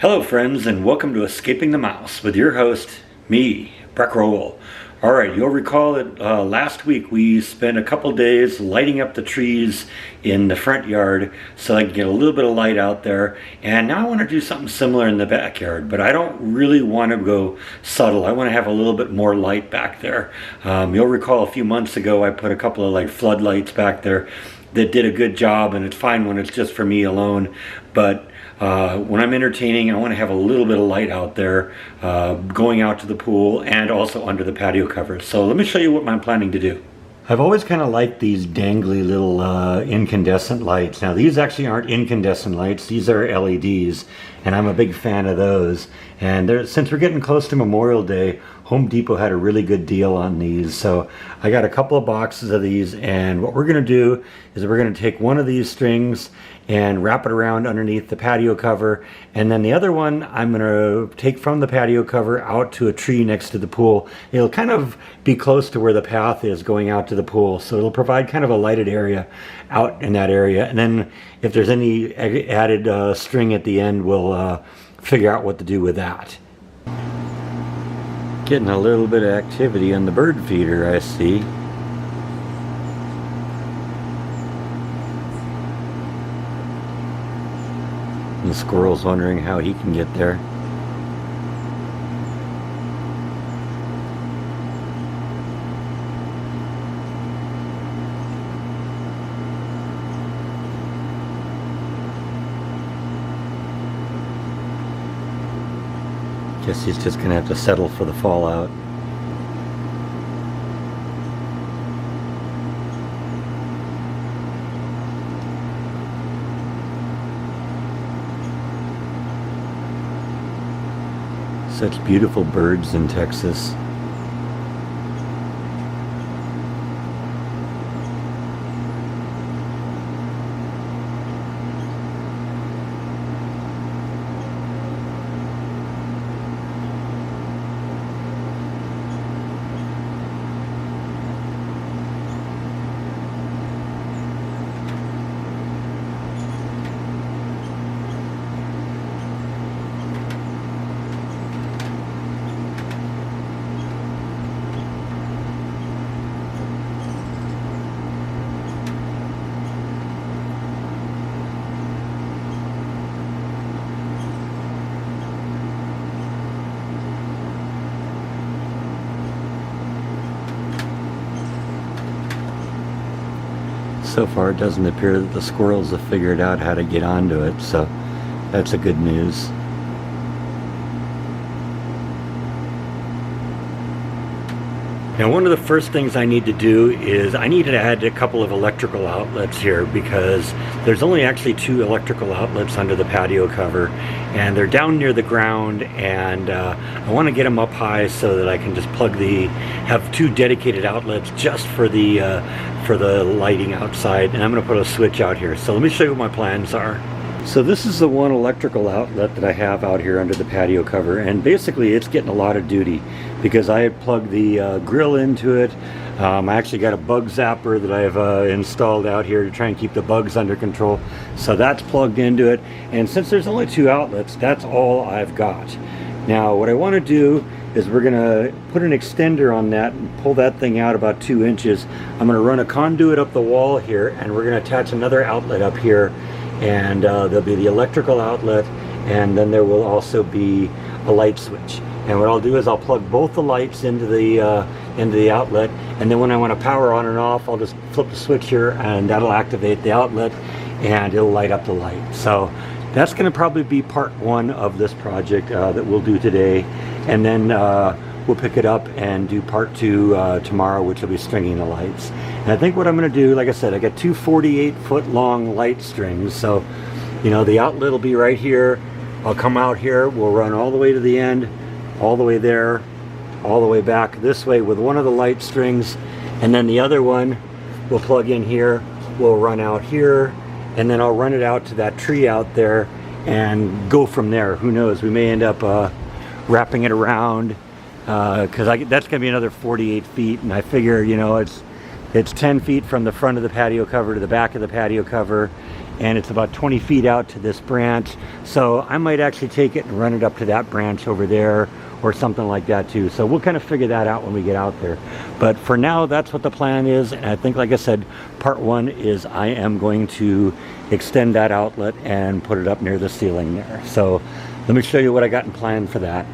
Hello friends, and welcome to Escaping the Mouse with your host, me, Breck Rowell. Alright, you'll recall that last week we spent a couple days lighting up the trees in the front yard so I can get a little bit of light out there, and now I want to do something similar in the backyard, but I don't really want to go subtle. I want to have a little bit more light back there. You'll recall a few months ago I put a couple of floodlights back there that did a good job, and it's fine when it's just for me alone, but when I'm entertaining, I want to have a little bit of light out there, going out to the pool and also under the patio covers. So let me show you what I'm planning to do. I've always kind of liked these dangly little incandescent lights. Now these actually aren't incandescent lights, these are LEDs, and I'm a big fan of those. And since we're getting close to Memorial Day, Home Depot had a really good deal on these. So I got a couple of boxes of these, and what we're going to do is we're going to take one of these strings and wrap it around underneath the patio cover, and then the other one I'm going to take from the patio cover out to a tree next to the pool. It'll kind of be close to where the path is going out to the pool, so it'll provide kind of a lighted area out in that area. And then if there's any added string at the end, we'll figure out what to do with that. Getting a little bit of activity on the bird feeder, I see. And the squirrel's wondering how he can get there. Guess he's just gonna have to settle for the fallout. Such beautiful birds in Texas. So far it doesn't appear that the squirrels have figured out how to get onto it, so that's a good news. Now one of the first things I need to do is I need to add a couple of electrical outlets here, because there's only actually 2 electrical outlets under the patio cover, and they're down near the ground, and I want to get them up high so that I can just have 2 dedicated outlets just for the lighting outside, and I'm going to put a switch out here. So let me show you what my plans are. So this is the one electrical outlet that I have out here under the patio cover, and basically it's getting a lot of duty because I had plugged the grill into it. I actually got a bug zapper that I've installed out here to try and keep the bugs under control, so that's plugged into it. And since there's only 2 outlets, that's all I've got. Now what I want to do is we're going to put an extender on that and pull that thing out about 2 inches. I'm going to run a conduit up the wall here, and we're going to attach another outlet up here, and there'll be the electrical outlet, and then there will also be a light switch. And what I'll do is I'll plug both the lights into the outlet, and then when I want to power on and off, I'll just flip the switch here, and that'll activate the outlet, and it'll light up the light. So that's going to probably be part 1 of this project that we'll do today, and then we'll pick it up and do part 2 tomorrow, which will be stringing the lights. And I think what I'm going to do, like I said, I got 2 48-foot long light strings, so you know the outlet will be right here. I'll come out here, we'll run all the way to the end, all the way there, all the way back this way with one of the light strings, and then the other one we'll plug in here, we'll run out here, and then I'll run it out to that tree out there and go from there. Who knows, we may end up wrapping it around, because that's going to be another 48 feet, and I figure, you know, it's 10 feet from the front of the patio cover to the back of the patio cover, and it's about 20 feet out to this branch. So I might actually take it and run it up to that branch over there or something like that too. So we'll kind of figure that out when we get out there. But for now, that's what the plan is. And I think, like I said, part one is I am going to extend that outlet and put it up near the ceiling there. So let me show you what I got in plan for that.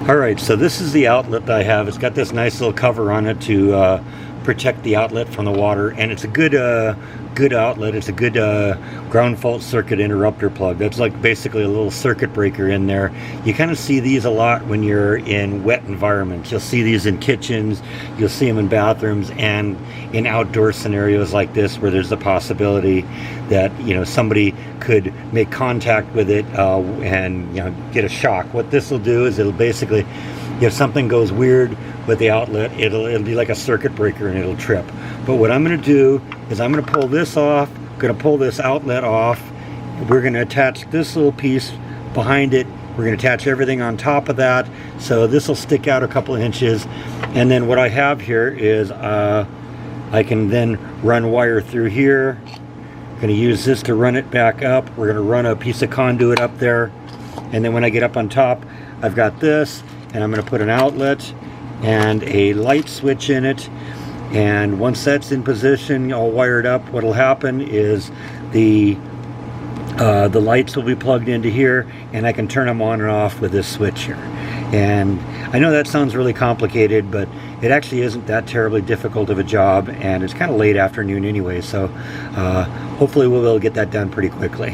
All right, so this is the outlet that I have. It's got this nice little cover on it to protect the outlet from the water, and it's a good outlet. It's a good ground fault circuit interrupter plug. That's like basically a little circuit breaker in there. You kind of see these a lot when you're in wet environments. You'll see these in kitchens, you'll see them in bathrooms, and in outdoor scenarios like this where there's the possibility that, you know, somebody could make contact with it and, you know, get a shock. What this will do is it'll basically, if something goes weird with the outlet, it'll be like a circuit breaker and it'll trip. But what I'm going to do is I'm going to pull this off, going to pull this outlet off. We're going to attach this little piece behind it. We're going to attach everything on top of that, so this will stick out a couple of inches. And then what I have here is I can then run wire through here. I'm going to use this to run it back up. We're going to run a piece of conduit up there, and then when I get up on top, I've got this, and I'm going to put an outlet and a light switch in it. And once that's in position, all wired up, what'll happen is the lights will be plugged into here, and I can turn them on and off with this switch here. And I know that sounds really complicated, but it actually isn't that terribly difficult of a job, and it's kind of late afternoon anyway, so hopefully we'll be able to get that done pretty quickly.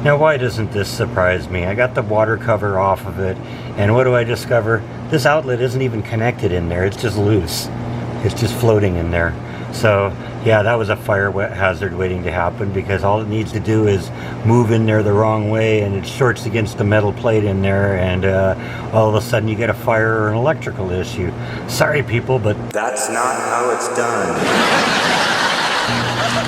Now, why doesn't this surprise me? I got the water cover off of it, and what do I discover? This outlet isn't even connected in there. It's just loose. It's just floating in there. So yeah, that was a fire hazard waiting to happen, because all it needs to do is move in there the wrong way and it shorts against the metal plate in there, and all of a sudden you get a fire or an electrical issue. Sorry people, but that's not how it's done.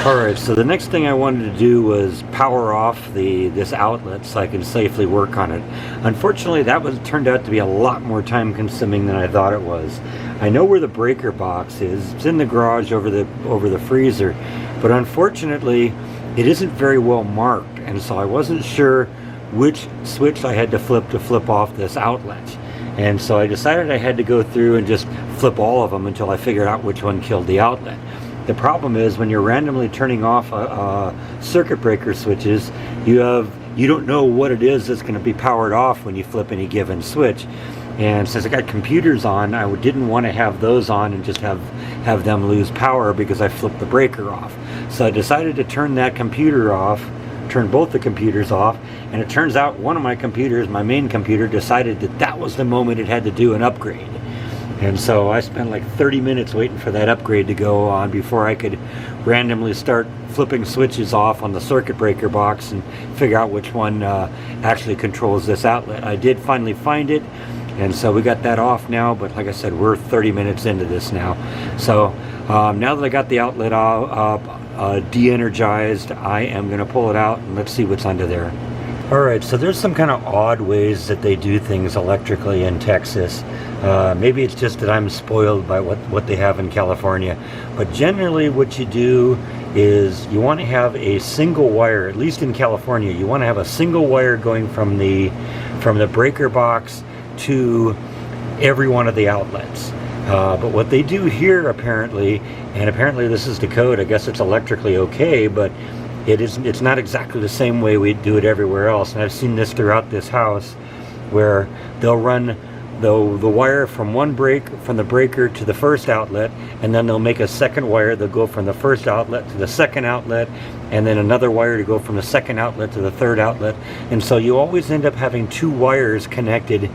Alright, so the next thing I wanted to do was power off this outlet so I can safely work on it. Unfortunately, that turned out to be a lot more time consuming than I thought it was. I know where the breaker box is. It's in the garage over the freezer, but unfortunately it isn't very well marked, and so I wasn't sure which switch I had to flip off this outlet. And so I decided I had to go through and just flip all of them until I figured out which one killed the outlet. The problem is when you're randomly turning off circuit breaker switches, you don't know what it is that's going to be powered off when you flip any given switch. And since I got computers on, I didn't want to have those on and just have them lose power because I flipped the breaker off. So I decided to turn that computer off, turn both the computers off, and it turns out one of my computers, my main computer, decided that was the moment it had to do an upgrade. And so I spent like 30 minutes waiting for that upgrade to go on before I could randomly start flipping switches off on the circuit breaker box and figure out which one actually controls this outlet. I did finally find it, and so we got that off now, but like I said, we're 30 minutes into this now. So now that I got the outlet de-energized, I am going to pull it out and let's see what's under there. Alright, so there's some kind of odd ways that they do things electrically in Texas. Maybe it's just that I'm spoiled by what they have in California. But generally what you do is you want to have a single wire, at least in California, you want to have a single wire going from the breaker box to every one of the outlets. But what they do here apparently, and apparently this is the code, I guess it's electrically okay, but it's not exactly the same way we do it everywhere else. And I've seen this throughout this house where they'll run the wire from the breaker to the first outlet, and then they'll make a second wire. They'll go from the first outlet to the second outlet, and then another wire to go from the second outlet to the third outlet. And so you always end up having two wires connected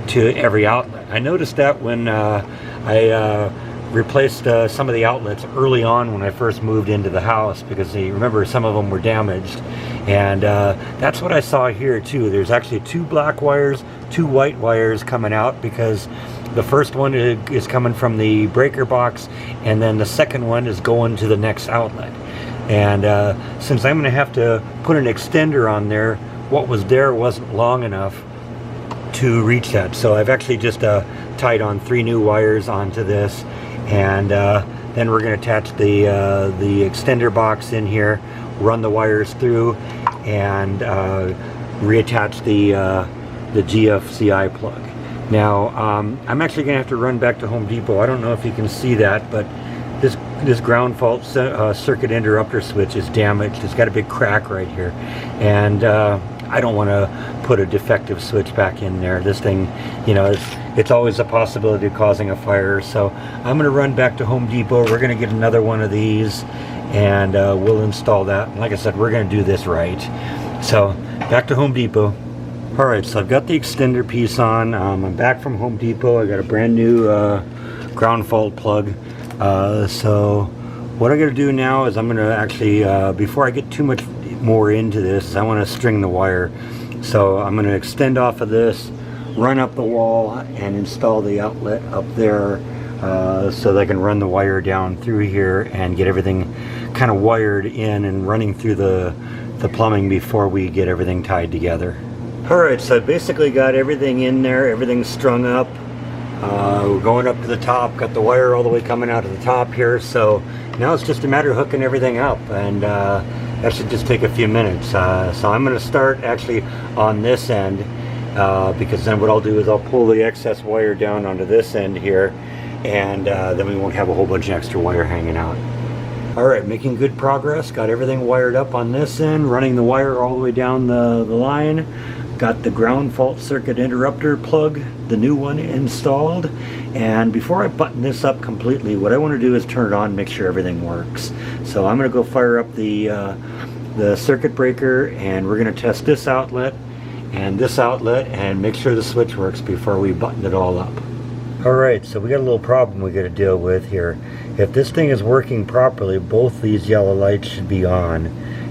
to every outlet. I noticed that when I replaced some of the outlets early on when I first moved into the house, because you remember some of them were damaged, and that's what I saw here too. There's actually two black wires, two white wires coming out, because the first one is coming from the breaker box, and then the second one is going to the next outlet. And since I'm going to have to put an extender on there, what was there wasn't long enough to reach that. So I've actually just tied on 3 new wires onto this, and Then we're going to attach the extender box in here, run the wires through, and reattach the GFCI plug. Now I'm actually going to have to run back to Home Depot. I don't know if you can see that, but this ground fault circuit interrupter switch is damaged. It's got a big crack right here, and I don't want to put a defective switch back in there. This thing, you know, it's always a possibility of causing a fire. So I'm going to run back to Home Depot. We're going to get another one of these, and we'll install that. And like I said, we're going to do this right. So back to Home Depot. Alright, so I've got the extender piece on. I'm back from Home Depot. I got a brand new ground fault plug. So what I'm going to do now is I'm going to actually, before I get too much more into this, I want to string the wire. So I'm going to extend off of this, run up the wall, and install the outlet up there so that I can run the wire down through here and get everything kind of wired in and running through the plumbing before we get everything tied together. Alright, so I basically got everything in there, everything's strung up. We're going up to the top, got the wire all the way coming out of the top here, so now it's just a matter of hooking everything up, and that should just take a few minutes. So I'm going to start actually on this end, because then what I'll do is I'll pull the excess wire down onto this end here, and then we won't have a whole bunch of extra wire hanging out. Alright, making good progress, got everything wired up on this end, running the wire all the way down the line. Got the ground fault circuit interrupter plug, the new one, installed. And before I button this up completely, what I want to do is turn it on, make sure everything works. So I'm going to go fire up the circuit breaker, and we're going to test this outlet and make sure the switch works before we button it all up. Alright, so we got a little problem we got to deal with here. If this thing is working properly, both these yellow lights should be on.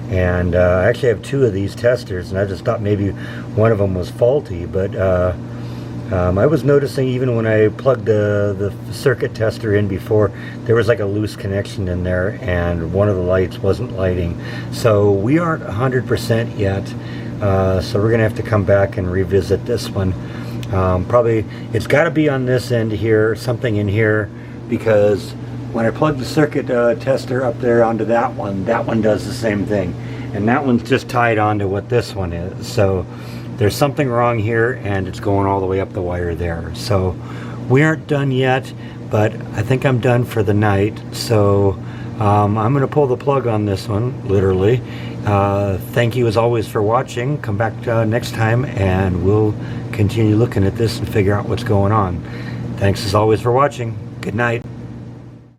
And I actually have two of these testers, and I just thought maybe one of them was faulty, but I was noticing even when I plugged the circuit tester in before, there was like a loose connection in there, and one of the lights wasn't lighting. So we aren't 100% yet, so we're gonna have to come back and revisit this one. Probably it's got to be on this end here, something in here, because when I plug the circuit tester up there onto that one does the same thing, and that one's just tied onto what this one is. So there's something wrong here, and it's going all the way up the wire there. So we aren't done yet, but I think I'm done for the night. So I'm going to pull the plug on this one, literally. Thank you as always for watching. Come back next time, and we'll continue looking at this and figure out what's going on. Thanks as always for watching. Good night.